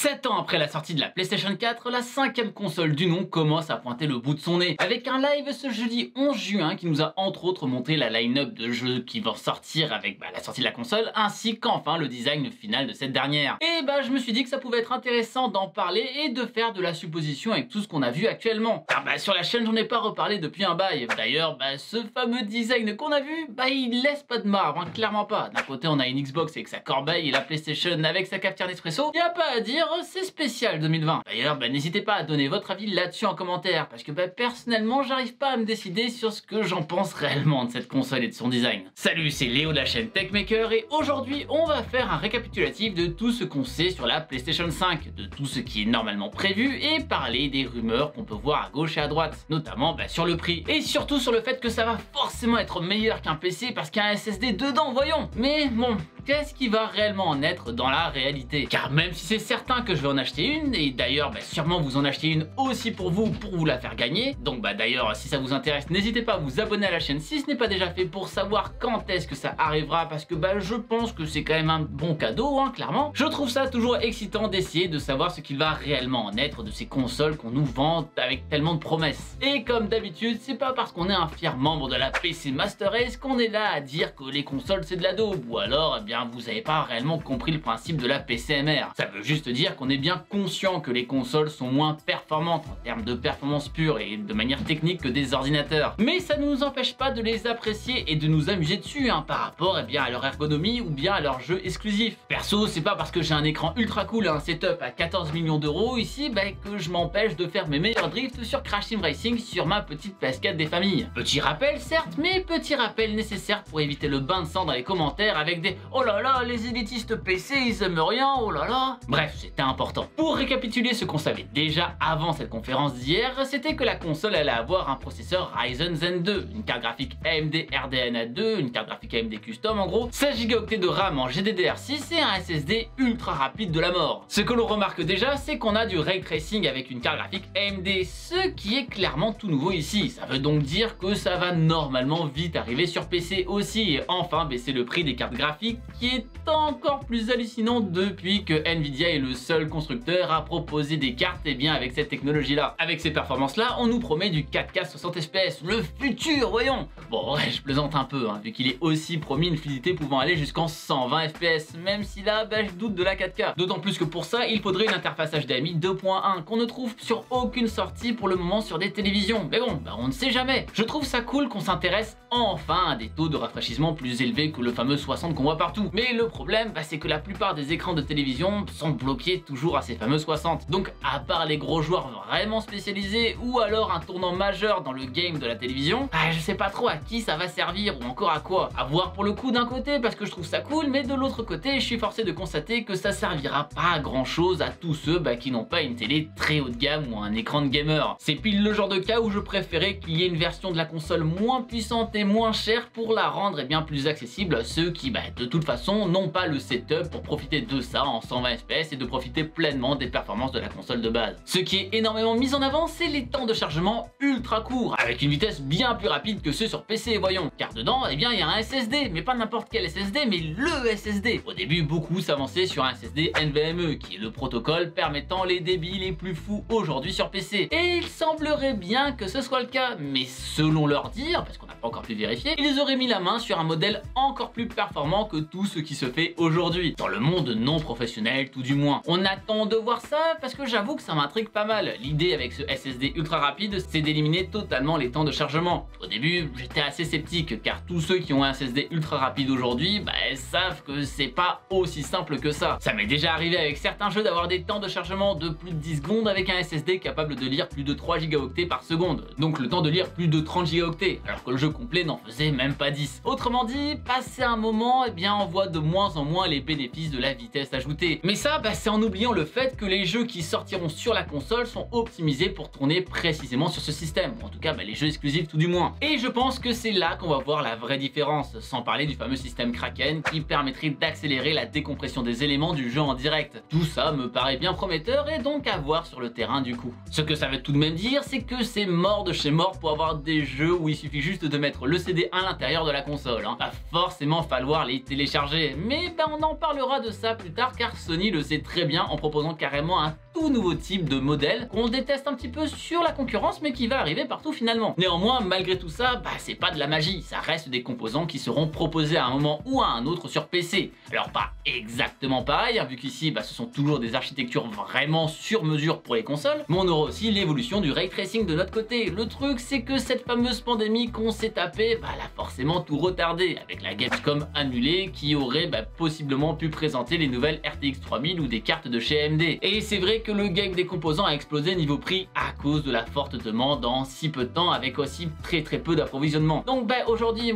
7 ans après la sortie de la PlayStation 4, la 5e console du nom commence à pointer le bout de son nez, avec un live ce jeudi 11 juin qui nous a entre autres montré la line-up de jeux qui vont sortir avec la sortie de la console, ainsi qu'enfin le design final de cette dernière. Et je me suis dit que ça pouvait être intéressant d'en parler et de faire de la supposition avec tout ce qu'on a vu actuellement. Car sur la chaîne j'en ai pas reparlé depuis un bail. D'ailleurs ce fameux design qu'on a vu, il laisse pas de marbre, clairement pas. D'un côté on a une Xbox avec sa corbeille et la PlayStation avec sa cafetière Nespresso, y a pas à dire, c'est spécial 2020. D'ailleurs n'hésitez pas à donner votre avis là-dessus en commentaire, parce que personnellement j'arrive pas à me décider sur ce que j'en pense réellement de cette console et de son design. Salut, c'est Léo de la chaîne Techmaker et aujourd'hui on va faire un récapitulatif de tout ce qu'on sait sur la PlayStation 5, de tout ce qui est normalement prévu et parler des rumeurs qu'on peut voir à gauche et à droite, notamment sur le prix et surtout sur le fait que ça va forcément être meilleur qu'un PC parce qu'il y a un SSD dedans, voyons. Mais bon, qu'est-ce qui va réellement en être dans la réalité? Car même si c'est certain que je vais en acheter une, et d'ailleurs sûrement vous en achetez une aussi pour vous la faire gagner, donc d'ailleurs si ça vous intéresse n'hésitez pas à vous abonner à la chaîne si ce n'est pas déjà fait pour savoir quand est-ce que ça arrivera, parce que je pense que c'est quand même un bon cadeau, clairement. Je trouve ça toujours excitant d'essayer de savoir ce qu'il va réellement en être de ces consoles qu'on nous vend avec tellement de promesses. Et comme d'habitude, c'est pas parce qu'on est un fier membre de la PC Master Race qu'on est là à dire que les consoles c'est de la daube, ou alors vous avez pas réellement compris le principe de la PCMR. Ça veut juste dire qu'on est bien conscient que les consoles sont moins performantes en termes de performance pure et de manière technique que des ordinateurs. Mais ça ne nous empêche pas de les apprécier et de nous amuser dessus par rapport à leur ergonomie ou bien à leurs jeux exclusifs. Perso, c'est pas parce que j'ai un écran ultra cool et un setup à 14 millions d'euros ici que je m'empêche de faire mes meilleurs drifts sur Crash Team Racing sur ma petite PS4 des familles. Petit rappel certes, mais petit rappel nécessaire pour éviter le bain de sang dans les commentaires avec des oh là là, les élitistes PC ils aiment rien, oh là là. Bref, c'était important. Pour récapituler ce qu'on savait déjà avant cette conférence d'hier, c'était que la console allait avoir un processeur Ryzen Zen 2, une carte graphique AMD RDNA 2, une carte graphique AMD Custom en gros, 16 Go de RAM en GDDR6 et un SSD ultra rapide de la mort. Ce que l'on remarque déjà, c'est qu'on a du ray tracing avec une carte graphique AMD, ce qui est clairement tout nouveau ici. Ça veut donc dire que ça va normalement vite arriver sur PC aussi et enfin baisser le prix des cartes graphiques, qui est encore plus hallucinant depuis que Nvidia est le seul constructeur à proposer des cartes avec cette technologie là. Avec ces performances là, on nous promet du 4K 60 fps, le futur, voyons. Bon ouais, je plaisante un peu vu qu'il est aussi promis une fluidité pouvant aller jusqu'en 120 fps, même si là je doute de la 4K. D'autant plus que pour ça il faudrait une interface HDMI 2.1 qu'on ne trouve sur aucune sortie pour le moment sur des télévisions. Mais bon, on ne sait jamais. Je trouve ça cool qu'on s'intéresse enfin à des taux de rafraîchissement plus élevés que le fameux 60 qu'on voit partout. Mais le problème c'est que la plupart des écrans de télévision sont bloqués toujours à ces fameux 60. Donc à part les gros joueurs vraiment spécialisés ou alors un tournant majeur dans le game de la télévision, je sais pas trop à qui ça va servir ou encore à quoi. À voir pour le coup d'un côté parce que je trouve ça cool, mais de l'autre côté je suis forcé de constater que ça servira pas à grand chose à tous ceux qui n'ont pas une télé très haut de gamme ou un écran de gamer. C'est pile le genre de cas où je préférais qu'il y ait une version de la console moins puissante et moins chère pour la rendre bien plus accessible à ceux qui de toute façon n'ont pas le setup pour profiter de ça en 120 fps et de profiter pleinement des performances de la console de base. Ce qui est énormément mis en avant, c'est les temps de chargement ultra courts, avec une vitesse bien plus rapide que ceux sur PC, voyons. Car dedans, il y a un SSD, mais pas n'importe quel SSD, mais le SSD. Au début, beaucoup s'avançaient sur un SSD NVMe, qui est le protocole permettant les débits les plus fous aujourd'hui sur PC. Et il semblerait bien que ce soit le cas, mais selon leur dire, parce qu'on n'a pas encore pu vérifier, ils auraient mis la main sur un modèle encore plus performant que tout ce qui se fait aujourd'hui, dans le monde non professionnel tout du moins. On attend de voir ça parce que j'avoue que ça m'intrigue pas mal. L'idée avec ce SSD ultra rapide, c'est d'éliminer totalement les temps de chargement. Au début, j'étais assez sceptique car tous ceux qui ont un SSD ultra rapide aujourd'hui, savent que c'est pas aussi simple que ça. Ça m'est déjà arrivé avec certains jeux d'avoir des temps de chargement de plus de 10 secondes avec un SSD capable de lire plus de 3 gigaoctets par seconde. Donc le temps de lire plus de 30 gigaoctets, alors que le jeu complet n'en faisait même pas 10. Autrement dit, passé un moment, on voit de moins en moins les bénéfices de la vitesse ajoutée. Mais ça, c'est en oubliant le fait que les jeux qui sortiront sur la console sont optimisés pour tourner précisément sur ce système, ou en tout cas les jeux exclusifs tout du moins. Et je pense que c'est là qu'on va voir la vraie différence, sans parler du fameux système Kraken qui permettrait d'accélérer la décompression des éléments du jeu en direct. Tout ça me paraît bien prometteur et donc à voir sur le terrain du coup. Ce que ça veut tout de même dire, c'est que c'est mort de chez mort pour avoir des jeux où il suffit juste de mettre le CD à l'intérieur de la console, hein. Va forcément falloir les télécharger, mais on en parlera de ça plus tard car Sony le sait très bien en proposant carrément un tout nouveau type de modèle qu'on déteste un petit peu sur la concurrence mais qui va arriver partout finalement. Néanmoins, malgré tout ça, c'est pas de la magie, ça reste des composants qui seront proposés à un moment ou à un autre sur PC. Alors pas exactement pareil, hein, vu qu'ici ce sont toujours des architectures vraiment sur mesure pour les consoles, mais on aura aussi l'évolution du ray tracing de notre côté. Le truc c'est que cette fameuse pandémie qu'on s'est tapée, elle a forcément tout retardé, avec la Gamescom annulée qui aurait possiblement pu présenter les nouvelles RTX 3000 ou des cartes de chez AMD. Et c'est vrai que le game des composants a explosé niveau prix à cause de la forte demande en si peu de temps avec aussi très peu d'approvisionnement. Donc aujourd'hui,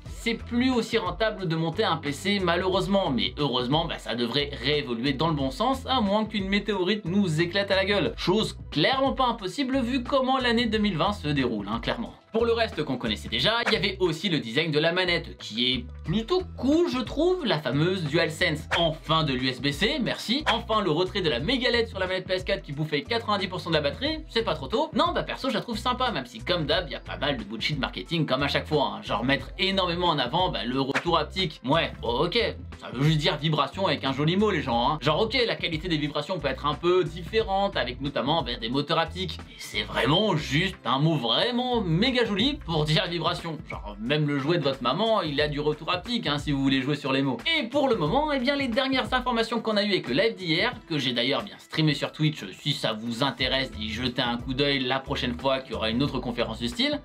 c'est plus aussi rentable de monter un PC malheureusement, mais heureusement ça devrait réévoluer dans le bon sens à moins qu'une météorite nous éclate à la gueule. Chose clairement pas impossible vu comment l'année 2020 se déroule, hein, clairement. Pour le reste qu'on connaissait déjà, il y avait aussi le design de la manette qui est plutôt cool je trouve, la fameuse DualSense. Enfin de l'USB-C, merci. Enfin le retrait de la méga LED sur la manette PS4 qui bouffait 90% de la batterie, c'est pas trop tôt. Non perso je la trouve sympa, même si comme d'hab il y a pas mal de bullshit marketing comme à chaque fois, hein. Genre mettre énormément en avant le retour haptique. Ok, ça veut juste dire vibration avec un joli mot les gens, hein. Genre ok, la qualité des vibrations peut être un peu différente avec notamment des moteurs haptiques, mais c'est vraiment juste un mot vraiment méga joli pour dire vibration. Genre même le jouet de votre maman il a du retour haptique, hein, si vous voulez jouer sur les mots. Et pour le moment, les dernières informations qu'on a eu avec le live d'hier, que j'ai d'ailleurs bien streamé sur Twitch, si ça vous intéresse d'y jeter un coup d'œil la prochaine fois qu'il y aura une autre conférence du style,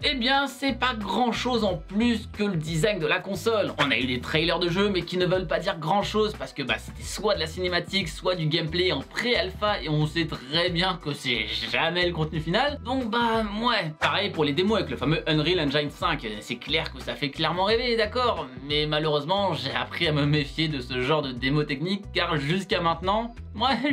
c'est pas grand chose en plus que le design de la console. On a eu des trailers de jeux mais qui ne veulent pas dire grand chose parce que c'était soit de la cinématique, soit du gameplay en pré-alpha et on sait très bien que c'est jamais le contenu final. Donc pareil pour les démos avec le fameux Unreal Engine 5, c'est clair que ça fait clairement rêver, d'accord, mais malheureusement j'ai appris à me méfier de ce genre de démo technique car jusqu'à maintenant,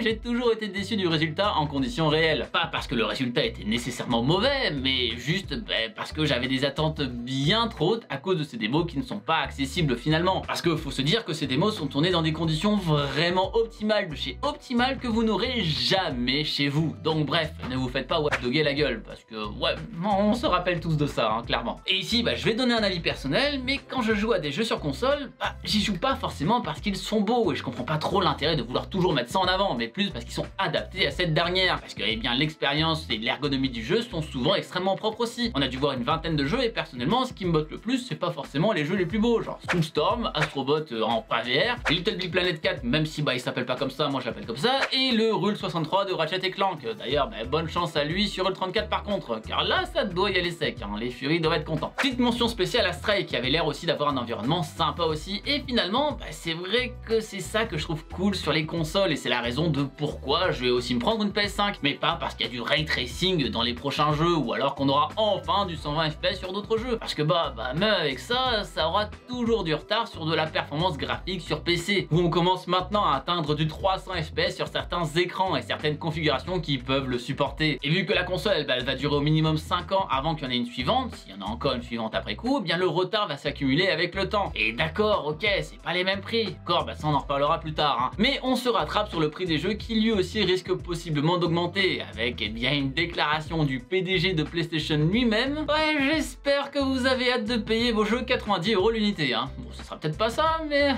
j'ai toujours été déçu du résultat en conditions réelles. Pas parce que le résultat était nécessairement mauvais, mais juste parce que j'avais des attentes bien trop hautes à cause de ces démos qui ne sont pas accessibles finalement. Parce que faut se dire que ces démos sont tournées dans des conditions vraiment optimales, de chez Optimal que vous n'aurez jamais chez vous. Donc bref, ne vous faites pas watchdoguer la gueule, parce que on se rappelle tous de ça, hein, clairement. Et ici, je vais donner un avis personnel, mais quand je joue à des jeux sur console, j'y joue pas forcément parce qu'ils sont beaux, et je comprends pas trop l'intérêt de vouloir toujours mettre ça en avant, mais plus parce qu'ils sont adaptés à cette dernière, parce que l'expérience et l'ergonomie du jeu sont souvent extrêmement propres aussi. On a dû voir une vingtaine de jeux, et personnellement, ce qui me botte le plus, c'est pas forcément les jeux les plus beaux, genre Storm, Astrobot en PVR, Little Big Planet 4, même si il s'appelle pas comme ça, moi je l'appelle comme ça, et le Rule 63 de Ratchet & Clank. D'ailleurs, bonne chance à lui sur le 34 par contre, car là, ça doit y aller sec, hein. Les Furies doivent être contents. Petite mention spéciale à Stray qui avait l'air aussi d'avoir un environnement sympa aussi, et finalement, c'est vrai que c'est ça que je trouve cool sur les consoles, et c'est la raison de pourquoi je vais aussi me prendre une PS5, mais pas parce qu'il y a du ray tracing dans les prochains jeux, ou alors qu'on aura enfin du 120 FPS sur d'autres jeux, parce que même avec ça, ça aura toujours du retard sur de la performance graphique sur PC, où on commence maintenant à atteindre du 300 FPS sur certains écrans et certaines configurations qui peuvent le supporter. Et vu que la console elle va durer au minimum 5 ans avant qu'il y en ait une suivante, s'il y en a encore une suivante après coup, le retard va s'accumuler avec le temps. Et d'accord, ok, c'est pas les mêmes prix, d'accord, ça on en reparlera plus tard, hein. Mais on se rattrape sur le prix des jeux qui lui aussi risque possiblement d'augmenter, avec une déclaration du PDG de PlayStation lui-même. J'espère que vous avez hâte de payer vos jeux 90 € l'unité, hein. Bon, ce sera peut-être pas ça, mais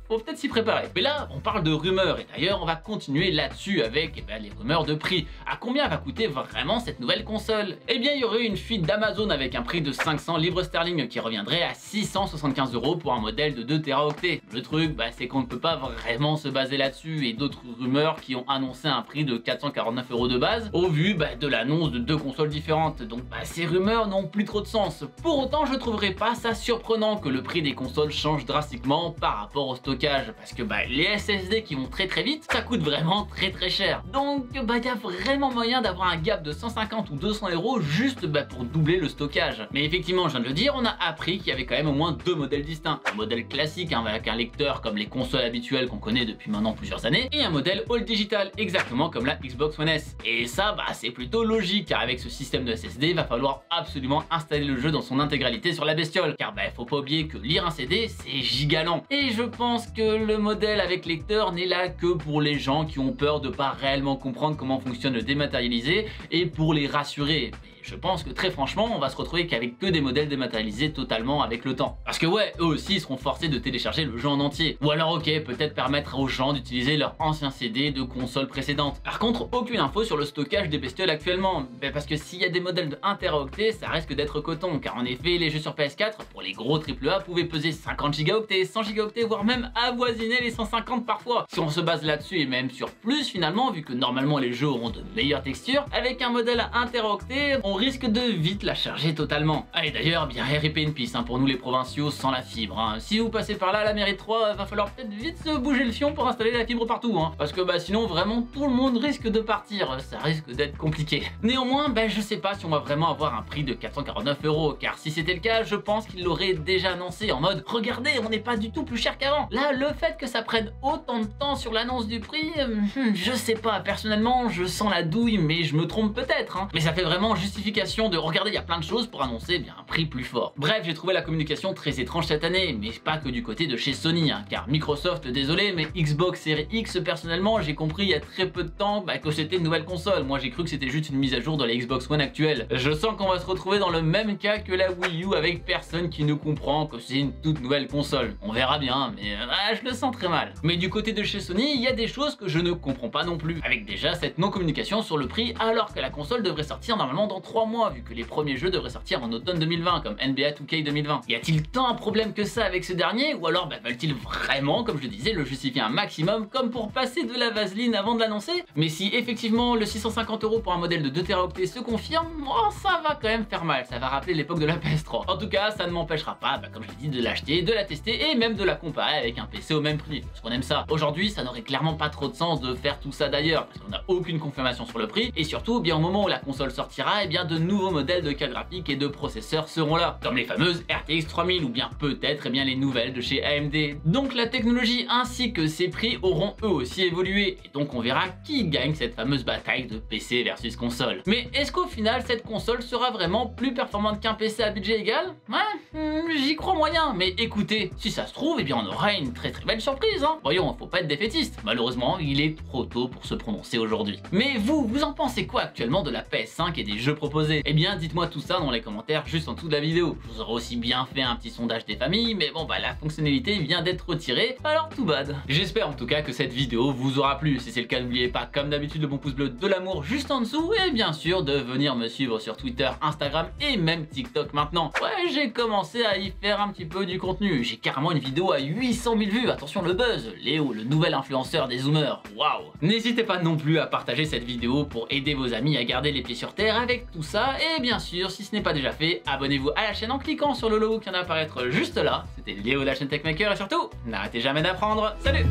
faut peut-être s'y préparer. Mais là, on parle de rumeurs, et d'ailleurs, on va continuer là-dessus avec les rumeurs de prix. À combien va coûter vraiment cette nouvelle console? Il y aurait une fuite d'Amazon avec un prix de 500 livres sterling qui reviendrait à 675 € pour un modèle de 2 Teraoctets. Le truc, c'est qu'on ne peut pas vraiment se baser là-dessus, et d'autres rumeurs qui ont annoncé un prix de 449 € de base, au vu de l'annonce de 2 consoles différentes. Donc ces rumeurs n'ont plus trop de sens. Pour autant, je trouverais pas ça surprenant que le prix des consoles change drastiquement par rapport au stockage, parce que les SSD qui vont très vite, ça coûte vraiment très cher. Donc il y a vraiment moyen d'avoir un gap de 150 ou 200 € juste pour doubler le stockage. Mais effectivement, je viens de le dire, on a appris qu'il y avait quand même au moins 2 modèles distincts. Un modèle classique avec un lecteur comme les consoles habituelles qu'on connaît depuis maintenant plusieurs années, et un modèle all digital, exactement comme la Xbox One S. Et ça, c'est plutôt logique, car avec ce système de SSD, il va falloir absolument installer le jeu dans son intégralité sur la bestiole, car faut pas oublier que lire un CD, c'est giga lent. Et je pense que le modèle avec lecteur n'est là que pour les gens qui ont peur de pas réellement comprendre comment fonctionne le dématérialisé, et pour les rassurer. Mais je pense que très franchement on va se retrouver qu'avec que des modèles dématérialisés totalement avec le temps. Parce que ouais, eux aussi ils seront forcés de télécharger le jeu en entier. Ou alors ok, peut-être permettre aux gens d'utiliser leur ancien CD de console précédente. Par contre, aucune info sur le stockage des bestioles actuellement. Parce que s'il y a des modèles de 1 Teraoctet, ça risque d'être coton, car en effet les jeux sur PS4 pour les gros AAA pouvaient peser 50 gigaoctets, 100 gigaoctets, voire même avoisiner les 150 parfois. Si on se base là-dessus et même sur plus finalement, vu que normalement les jeux auront de meilleures textures, avec un modèle à 1 Teraoctet, on risque de vite la charger totalement. Allez d'ailleurs, bien RIP in peace pour nous les provinciaux sans la fibre. Si vous passez par là à la mairie de 3, va falloir peut-être vite se bouger le fion pour installer la fibre partout. Parce que sinon vraiment tout le monde risque de partir, ça risque d'être compliqué. Néanmoins, je sais pas si on va vraiment avoir un prix de 449 €, car si c'était le cas, je pense qu'il l'aurait déjà annoncé en mode regardez, on n'est pas du tout plus cher qu'avant. Là, le fait que ça prenne autant de temps sur l'annonce du prix, je sais pas, personnellement je sens la douille, mais je me trompe peut-être. Mais ça fait vraiment justification de regardez, il y a plein de choses pour annoncer un prix plus fort. Bref, j'ai trouvé la communication très étrange cette année, mais pas que du côté de chez Sony, car Microsoft, désolé, mais Xbox Series X, personnellement, j'ai compris il y a très peu de temps que c'était une nouvelle console. Moi j'ai cru que c'était juste une mise à jour de la Xbox One actuelle. Je sens qu'on va se retrouver dans le même cas que la Wii U avec personne qui ne comprend que c'est une toute nouvelle console. On verra bien, mais je le sens très mal. Mais du côté de chez Sony, il y a des choses que je ne comprends pas non plus. Avec déjà cette non-communication sur le prix, alors que la console devrait sortir normalement dans 3 mois, vu que les premiers jeux devraient sortir en automne 2020, comme NBA 2K 2020. Y a-t-il tant un problème que ça avec ce dernier, ou alors veulent-ils vraiment, comme je le disais, le justifier un maximum, comme pour passer de la vaseline avant de l'annoncer? Mais si effectivement le 650 € pour un modèle de 2 Teraoctets se confirme, ça va quand même faire mal, ça va rappeler l'époque de la PS3. En tout cas, ça ne m'empêchera pas, comme je l'ai dit, de l'acheter, de la tester et même de la comparer avec un PC au même prix, parce qu'on aime ça. Aujourd'hui, ça n'aurait clairement pas trop de sens de faire tout ça d'ailleurs, parce qu'on n'a aucune confirmation sur le prix, et surtout, au moment où la console sortira, de nouveaux modèles de cartes graphiques et de processeurs seront là, comme les fameuses RTX 3000 ou bien peut-être les nouvelles de chez AMD. Donc la technologie ainsi que ses prix auront eux aussi évolué, et donc on verra qui gagne cette fameuse bataille de PC versus console. Mais est-ce qu'au final cette console sera vraiment plus performante qu'un PC à budget égal? J'y crois moyen, mais écoutez, si ça se trouve, on aura une très belle surprise. Voyons, faut pas être défaitiste. Malheureusement, il est trop tôt pour se prononcer aujourd'hui. Mais vous en pensez quoi actuellement de la PS5 et des jeux proposés? Dites-moi tout ça dans les commentaires juste en dessous de la vidéo. Je vous aurais aussi bien fait un petit sondage des familles, mais la fonctionnalité vient d'être retirée, alors tout bad. J'espère en tout cas que cette vidéo vous aura plu. Si c'est le cas, n'oubliez pas, comme d'habitude, le bon pouce bleu, de l'amour juste en dessous, et bien sûr de venir me suivre sur Twitter, Instagram et même TikTok maintenant. Ouais, j'ai commencé à y faire un petit peu du contenu. J'ai carrément une vidéo à 800 000 vues. Attention le buzz, Léo, le nouvel influenceur des zoomers. Waouh! N'hésitez pas non plus à partager cette vidéo pour aider vos amis à garder les pieds sur terre avec tout ça. Et bien sûr, si ce n'est pas déjà fait, abonnez-vous à la chaîne en cliquant sur le logo qui vient d'apparaître juste là. C'était Léo de la chaîne Techmaker et surtout, n'arrêtez jamais d'apprendre. Salut!